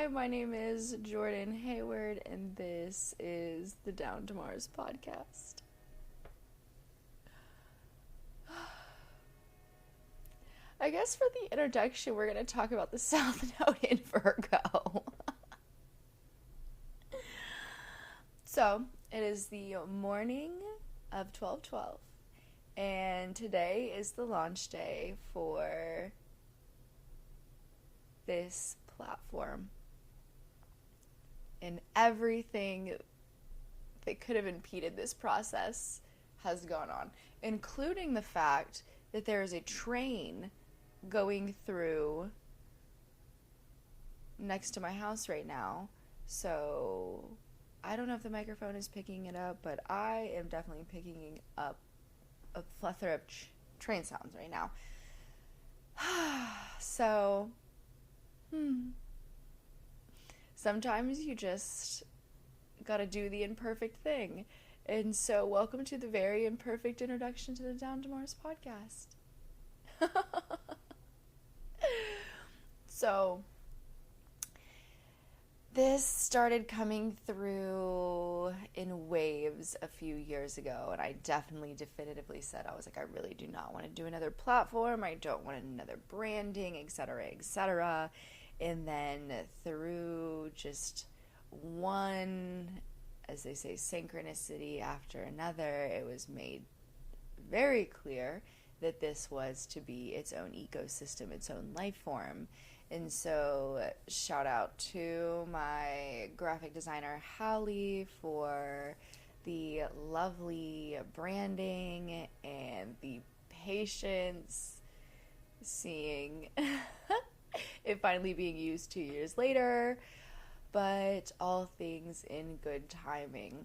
Hi, my name is Jordan Hayward, and this is the Down to Mars podcast. I guess for the introduction, we're going to talk about the South Node in Virgo. So, it is the morning of 12/12, and today is the launch day for this platform. And everything that could have impeded this process has gone on, including the fact that there is a train going through next to my house right now. So I don't know if the microphone is picking it up, but I am definitely picking up a plethora of train sounds right now. So, sometimes you just gotta do the imperfect thing. And so, welcome to the very imperfect introduction to the Down to Mars podcast. So, this started coming through in waves a few years ago, and I definitively said, I was like, I really do not want to do another platform. I don't want another branding, etc., etc. And then through just one, as they say, synchronicity after another, it was made very clear that this was to be its own ecosystem, its own life form. And so, shout out to my graphic designer, Hallie, for the lovely branding and the patience seeing it finally being used 2 years later, but all things in good timing.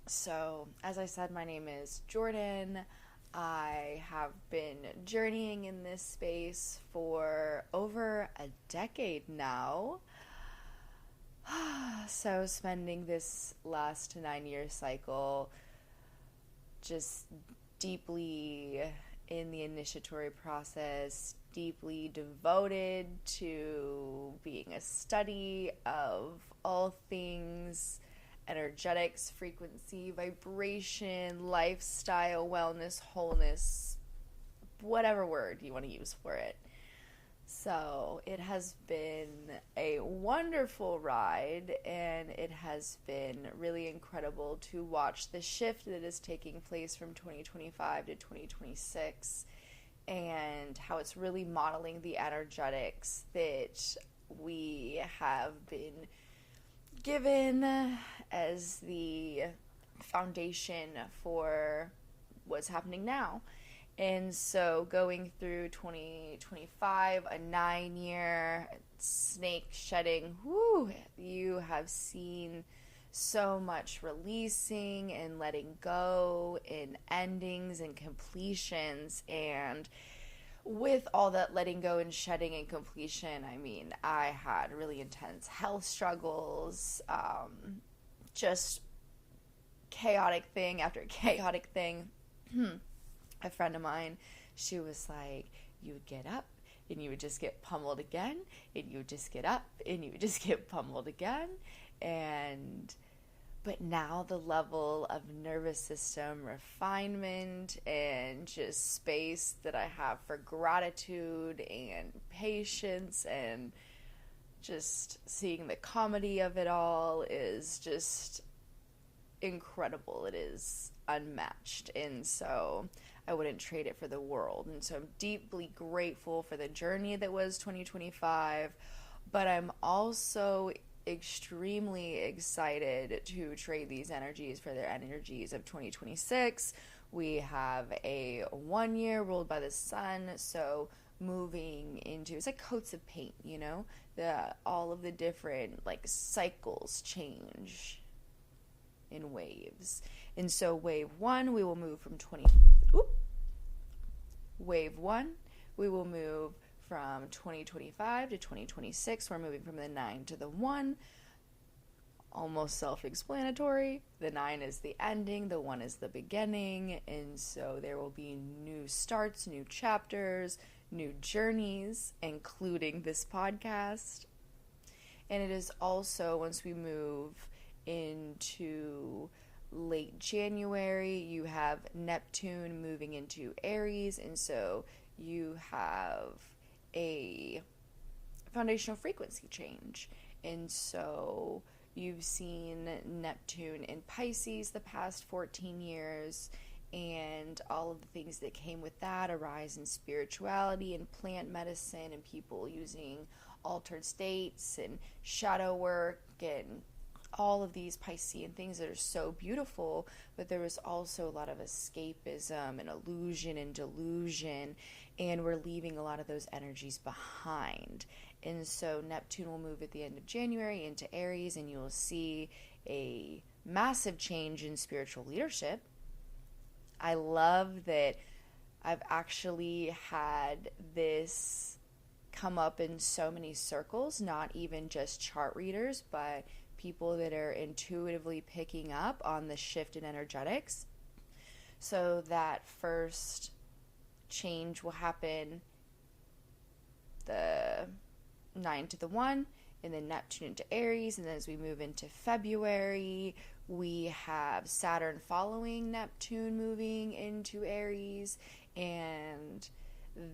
So, as I said, my name is Jordan. I have been journeying in this space for over a decade now. So, spending this last 9-year cycle just deeply in the initiatory process, deeply devoted to being a study of all things energetics, frequency, vibration, lifestyle, wellness, wholeness, whatever word you want to use for it. So it has been a wonderful ride, and it has been really incredible to watch the shift that is taking place from 2025 to 2026, and how it's really modeling the energetics that we have been given as the foundation for what's happening now. And so going through 2025, a 9-year snake shedding, you have seen so much releasing and letting go and endings and completions. And with all that letting go and shedding and completion, I mean, I had really intense health struggles, just chaotic thing after chaotic thing. A friend of mine, she was like, you would get up and you would just get pummeled again, and you would just get up and you would just get pummeled again. But now the level of nervous system refinement and just space that I have for gratitude and patience and just seeing the comedy of it all is just incredible. It is unmatched. And so I wouldn't trade it for the world. And so I'm deeply grateful for the journey that was 2025, but I'm also extremely excited to trade these energies for their energies of 2026. We have a 1 year ruled by the sun, so moving into, it's like coats of paint, you know, all of the different like cycles change in waves. And so wave 1, we will move from wave 1, we will move from 2025 to 2026. We're moving from the 9 to the 1. Almost self-explanatory. The 9 is the ending, the 1 is the beginning, and so there will be new starts, new chapters, new journeys, including this podcast. And it is also, once we move into late January, you have Neptune moving into Aries, and so you have a foundational frequency change. And so you've seen Neptune in Pisces the past 14 years, and all of the things that came with that, a rise in spirituality and plant medicine, and people using altered states and shadow work and all of these Piscean things that are so beautiful. But there was also a lot of escapism and illusion and delusion, and we're leaving a lot of those energies behind. And so Neptune will move at the end of January into Aries, and you will see a massive change in spiritual leadership. I love that I've actually had this come up in so many circles, not even just chart readers, but people that are intuitively picking up on the shift in energetics. So that first change will happen the 9 to the 1, and then Neptune into Aries. And then as we move into February, we have Saturn following Neptune moving into Aries, and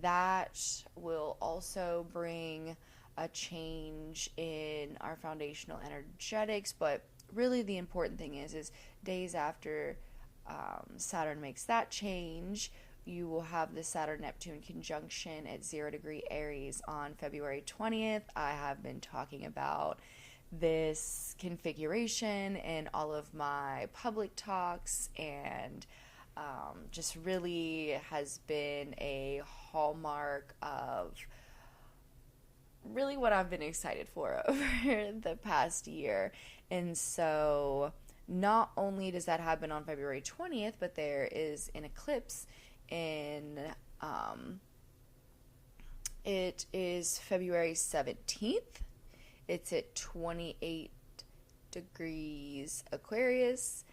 that will also bring a change in our foundational energetics. But really the important thing is days after Saturn makes that change, you will have the Saturn-Neptune conjunction at 0 degree Aries on February 20th. I have been talking about this configuration in all of my public talks, and just really has been a hallmark of really what I've been excited for over the past year. And so not only does that happen on February 20th, but there is an eclipse in it is February 17th. It's at 28 degrees Aquarius,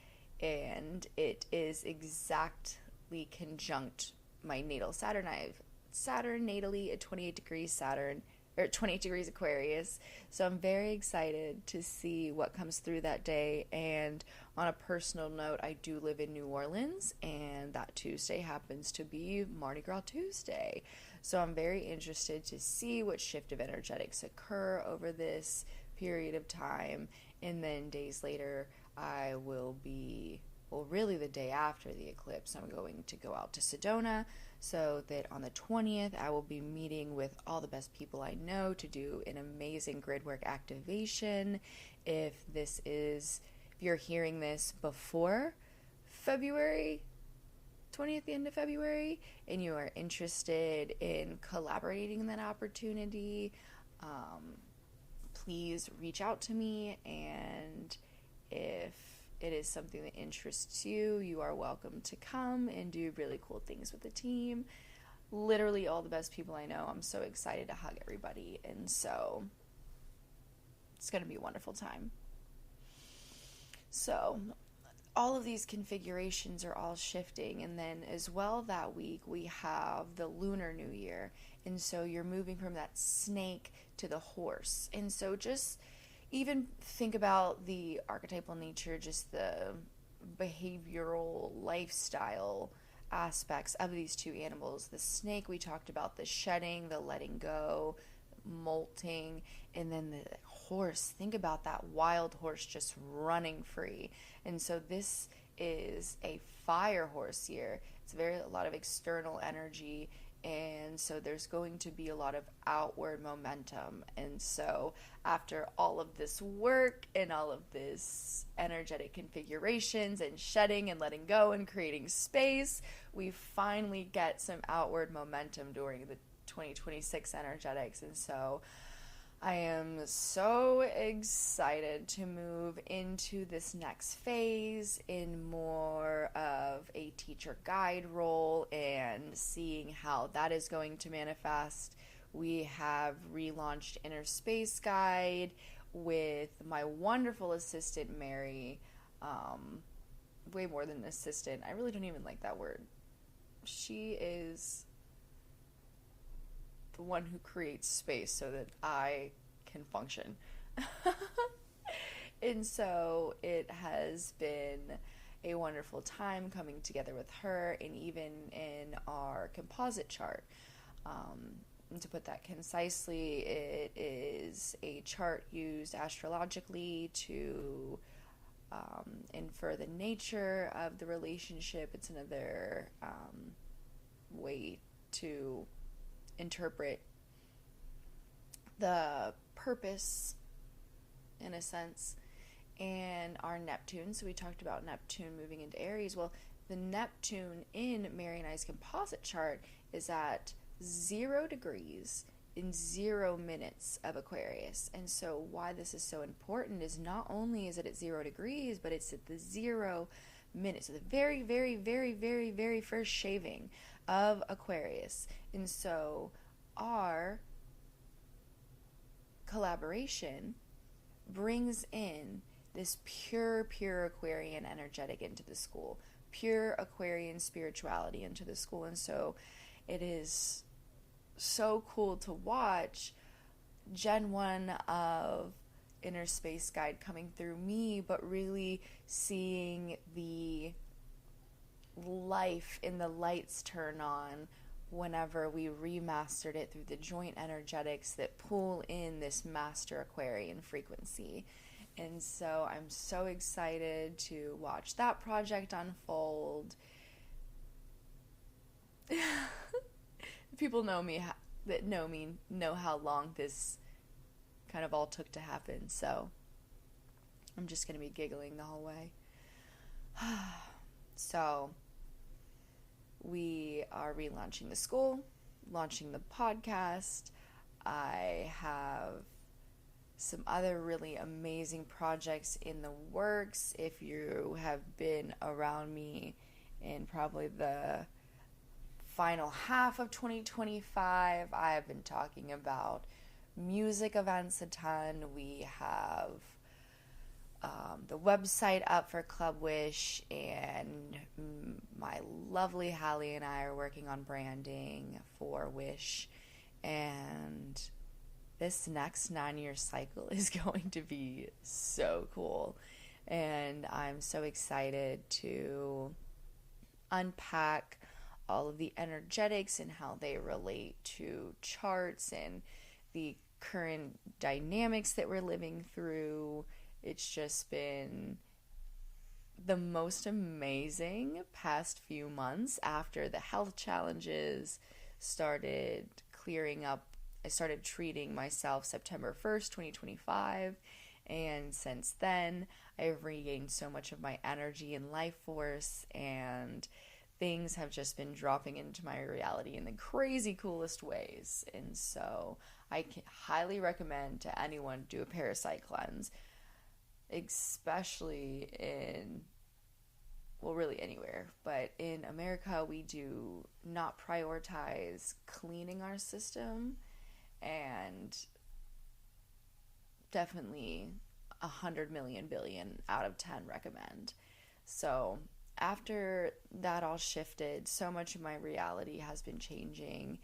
and it is exactly conjunct my natal Saturn. I have Saturn natally at 28 degrees Saturn, or 28 degrees Aquarius. So I'm very excited to see what comes through that day. And on a personal note, I do live in New Orleans, and that Tuesday happens to be Mardi Gras Tuesday. So I'm very interested to see what shift of energetics occur over this period of time. And then days later, I will be, well, really the day after the eclipse, I'm going to go out to Sedona, so that on the 20th, I will be meeting with all the best people I know to do an amazing grid work activation. If you're hearing this before February 20th, the end of February, and you are interested in collaborating in that opportunity, please reach out to me. And if it is something that interests you, you are welcome to come and do really cool things with the team. Literally all the best people I know. I'm so excited to hug everybody, and so it's going to be a wonderful time. So all of these configurations are all shifting, and then as well that week we have the Lunar New Year, and so you're moving from that snake to the horse. And so just even think about the archetypal nature, just the behavioral lifestyle aspects of these two animals. The snake, we talked about the shedding, the letting go, molting, and then the horse, think about that wild horse just running free. And so this is a fire horse year. It's a lot of external energy, and so there's going to be a lot of outward momentum. And so after all of this work and all of this energetic configurations and shedding and letting go and creating space, we finally get some outward momentum during the 2026 energetics. And so I am so excited to move into this next phase in more of a teacher guide role and seeing how that is going to manifest. We have relaunched Inner Space Guide with my wonderful assistant, Mary. Way more than an assistant. I really don't even like that word. She is the one who creates space so that I can function. And so it has been a wonderful time coming together with her, and even in our composite chart. And to put that concisely, it is a chart used astrologically to infer the nature of the relationship. It's another way to interpret the purpose, in a sense, and our Neptune. So we talked about Neptune moving into Aries. Well, the Neptune in Mary and I's composite chart is at 0 degrees in 0 minutes of Aquarius. And so why this is so important is not only is it at 0 degrees, but it's at the 0 minutes. So the very, very, very, very, very first shaving of Aquarius. And so our collaboration brings in this pure Aquarian energetic into the school, pure Aquarian spirituality into the school. And so it is so cool to watch Gen 1 of Inner Space Guide coming through me, but really seeing the life in the lights turn on whenever we remastered it through the joint energetics that pull in this master Aquarian frequency. And so I'm so excited to watch that project unfold. People that know me know how long this kind of all took to happen, so I'm just going to be giggling the whole way. So we are relaunching the school, launching the podcast. I have some other really amazing projects in the works. If you have been around me in probably the final half of 2025, I have been talking about music events a ton. We have the website up for Club Wish, and my lovely Hallie and I are working on branding for Wish, and this next 9-year cycle is going to be so cool, and I'm so excited to unpack all of the energetics and how they relate to charts and the current dynamics that we're living through. It's just been the most amazing past few months after the health challenges started clearing up. I started treating myself September 1st, 2025, and since then I've regained so much of my energy and life force, and things have just been dropping into my reality in the crazy coolest ways. And so I can highly recommend to anyone do a parasite cleanse, especially in, well, really anywhere, but in America we do not prioritize cleaning our system, and definitely 100 million billion out of 10 recommend. So after that all shifted, so much of my reality has been changing,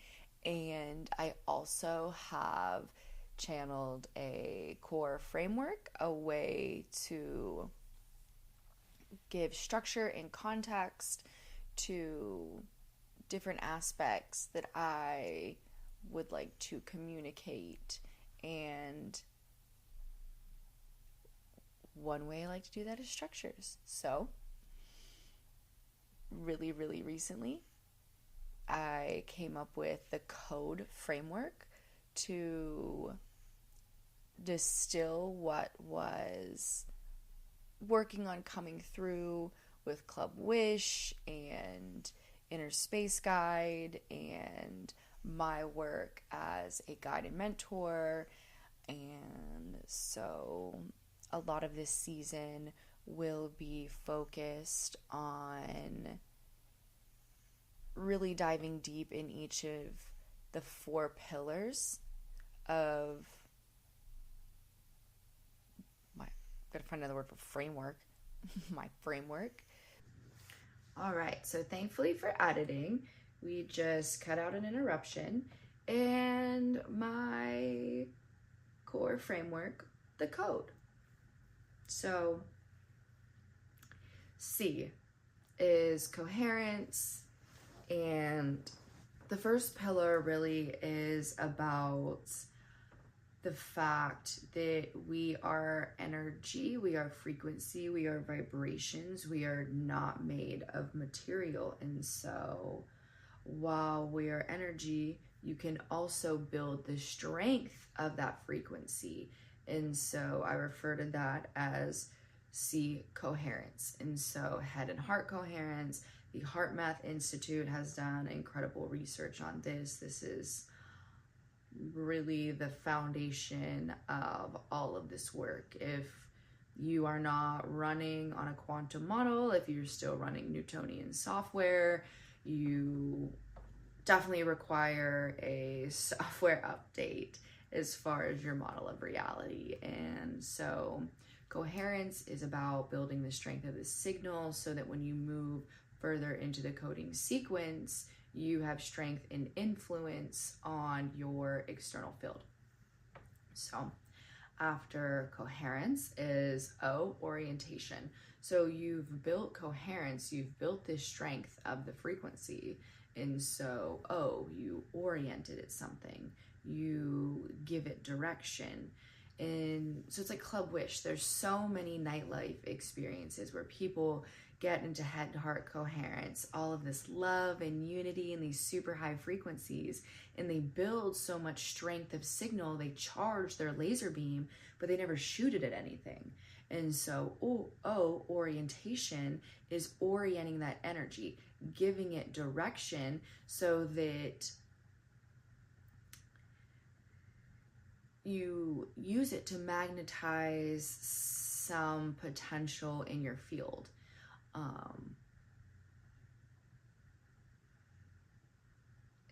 and I also have channeled a core framework, a way to give structure and context to different aspects that I would like to communicate. And one way I like to do that is structures. So really, really recently, I came up with the code framework to distill what was working on coming through with Club Wish and Inner Space Guide and my work as a guide and mentor. And so a lot of this season will be focused on really diving deep in each of the 4 pillars of my, gotta find another word for framework, my framework. All right, so thankfully for editing, we just cut out an interruption, and my core framework the code. So C is coherence, and the first pillar really is about the fact that we are energy, we are frequency, we are vibrations, we are not made of material. And so while we are energy, you can also build the strength of that frequency. And so I refer to that as C, coherence. And so head and heart coherence, the HeartMath Institute has done incredible research on this. This is really the foundation of all of this work. If you are not running on a quantum model, if you're still running Newtonian software, you definitely require a software update as far as your model of reality. And so coherence is about building the strength of the signal so that when you move further into the coding sequence, you have strength and influence on your external field. So after coherence is O, orientation. So you've built coherence, you've built this strength of the frequency. And so O, you orient it at something, you give it direction. And so it's like Club Wish. There's so many nightlife experiences where people get into head to heart coherence, all of this love and unity and these super high frequencies, and they build so much strength of signal, they charge their laser beam, but they never shoot it at anything. And so orientation is orienting that energy, giving it direction so that you use it to magnetize some potential in your field.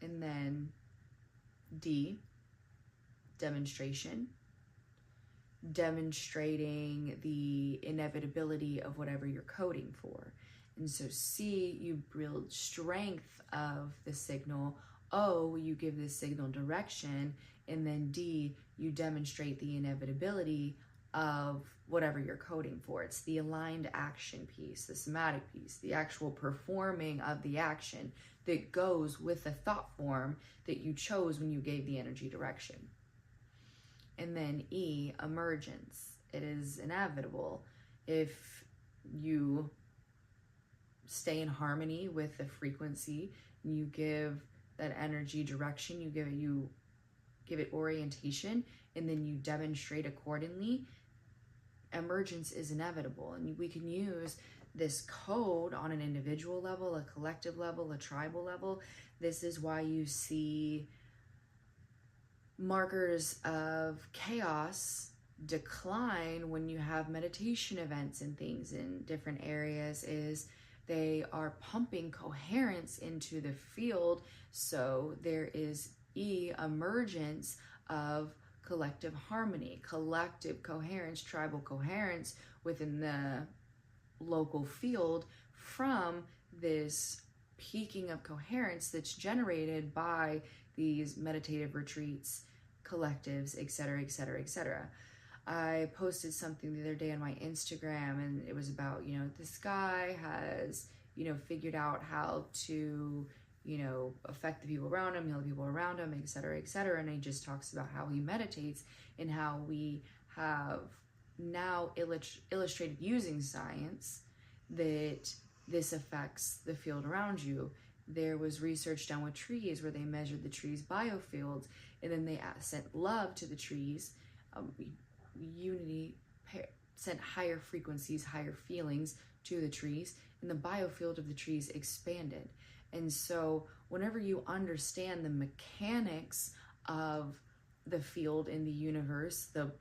And then D, demonstration. Demonstrating the inevitability of whatever you're coding for. And so C, you build strength of the signal. O, you give the signal direction. And then D, you demonstrate the inevitability of whatever you're coding for. It's the aligned action piece, the somatic piece, the actual performing of the action that goes with the thought form that you chose when you gave the energy direction. And then E, emergence. It is inevitable if you stay in harmony with the frequency, you give that energy direction, you give it orientation, and then you demonstrate accordingly. Emergence is inevitable, and we can use this code on an individual level, a collective level, a tribal level. This is why you see markers of chaos decline when you have meditation events and things in different areas, is they are pumping coherence into the field. So there is emergence of collective harmony, collective coherence, tribal coherence within the local field from this peaking of coherence that's generated by these meditative retreats, collectives, etc., etc., etc. I posted something the other day on my Instagram, and it was about, this guy has, figured out how to, affect the people around him, heal the people around him, etc., etc. And he just talks about how he meditates and how we have now illustrated using science that this affects the field around you. There was research done with trees where they measured the trees' biofields, and then they sent love to the trees, sent higher frequencies, higher feelings to the trees, and the biofield of the trees expanded. And so whenever you understand the mechanics of the field in the universe, the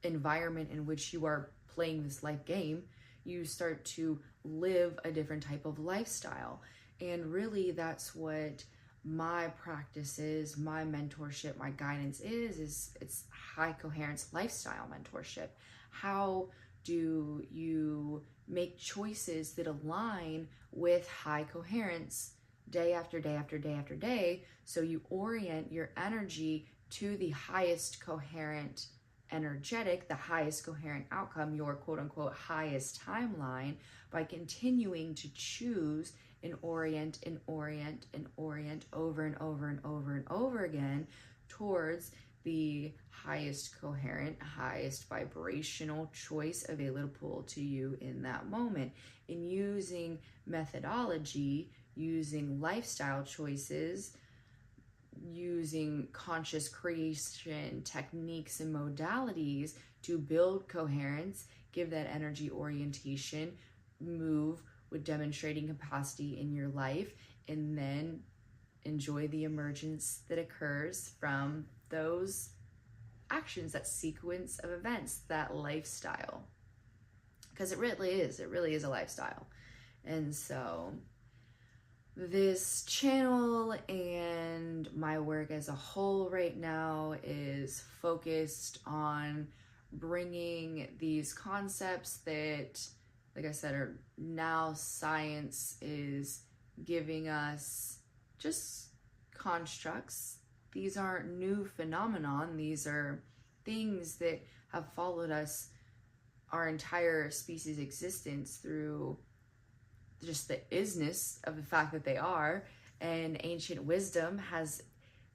environment in which you are playing this life game, you start to live a different type of lifestyle. And really that's what my practice is, my mentorship, my guidance is it's high coherence lifestyle mentorship. How do you make choices that align with high coherence day after day after day after day, so you orient your energy to the highest coherent energetic, the highest coherent outcome, your quote unquote highest timeline, by continuing to choose and orient over and over and over and over again towards the highest coherent, highest vibrational choice available to you in that moment. In using methodology, using lifestyle choices, using conscious creation techniques and modalities to build coherence, give that energy orientation, move with demonstrating capacity in your life, and then enjoy the emergence that occurs from those actions, that sequence of events, that lifestyle. Because it really is a lifestyle. And so this channel and my work as a whole right now is focused on bringing these concepts that, like I said, are now science is giving us just constructs. These aren't new phenomenon. These are things that have followed us our entire species existence through just the isness of the fact that they are. And ancient wisdom has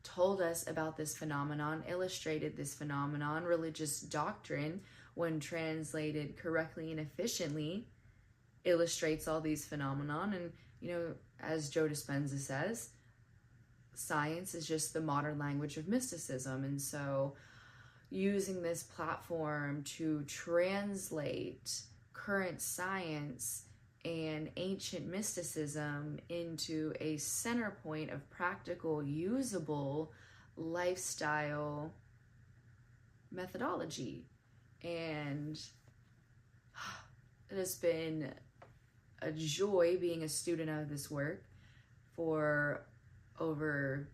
told us about this phenomenon, illustrated this phenomenon. Religious doctrine, when translated correctly and efficiently, illustrates all these phenomenon. And, you know, as Joe Dispenza says, science is just the modern language of mysticism. And so using this platform to translate current science and ancient mysticism into a center point of practical, usable lifestyle methodology. And it has been a joy being a student of this work for over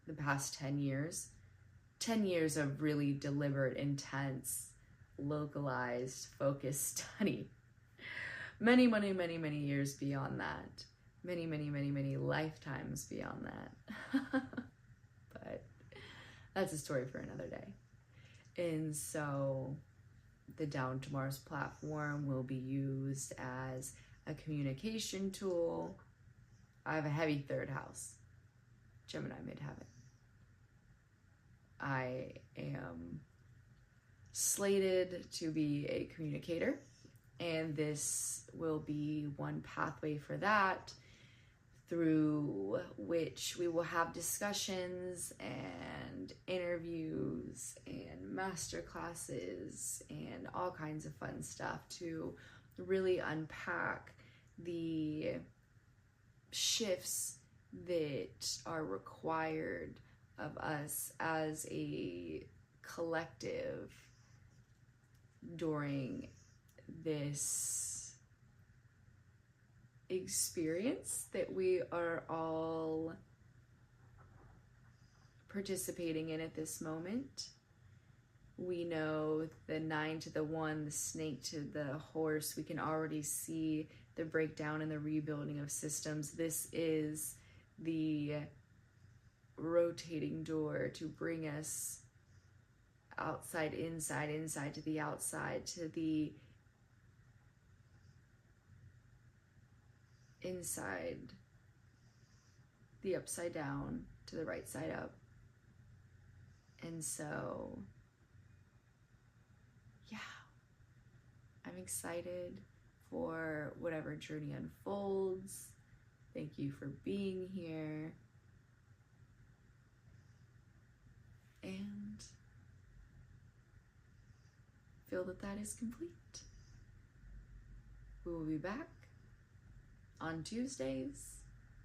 the past 10 years. 10 years of really deliberate, intense, localized, focused study. Many years beyond that. Many lifetimes beyond that. But that's a story for another day. And so the Down to Mars platform will be used as a communication tool. I have a heavy third house. Gemini midheaven. I am slated to be a communicator, and this will be one pathway for that, through which we will have discussions and interviews and master classes and all kinds of fun stuff to really unpack the shifts that are required of us as a collective during this experience that we are all participating in at this moment. We know the 9 to the 1, the snake to the horse. We can already see the breakdown and the rebuilding of systems. This is the rotating door to bring us outside, inside to the outside, to the inside, the upside down, to the right side up. And so, yeah, I'm excited for whatever journey unfolds. Thank you for being here. And feel that that is complete. We will be back on Tuesdays,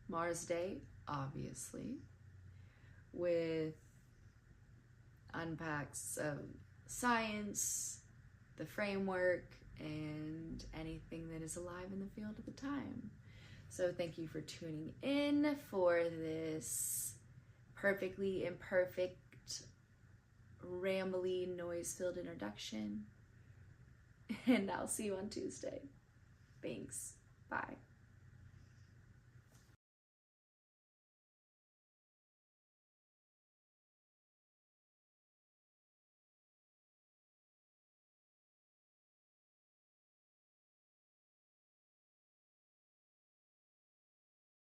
Mars Day, obviously, with unpacks of science, the framework, and anything that is alive in the field at the time. So thank you for tuning in for this perfectly imperfect, rambly, noise-filled introduction. And I'll see you on Tuesday. Thanks. Bye.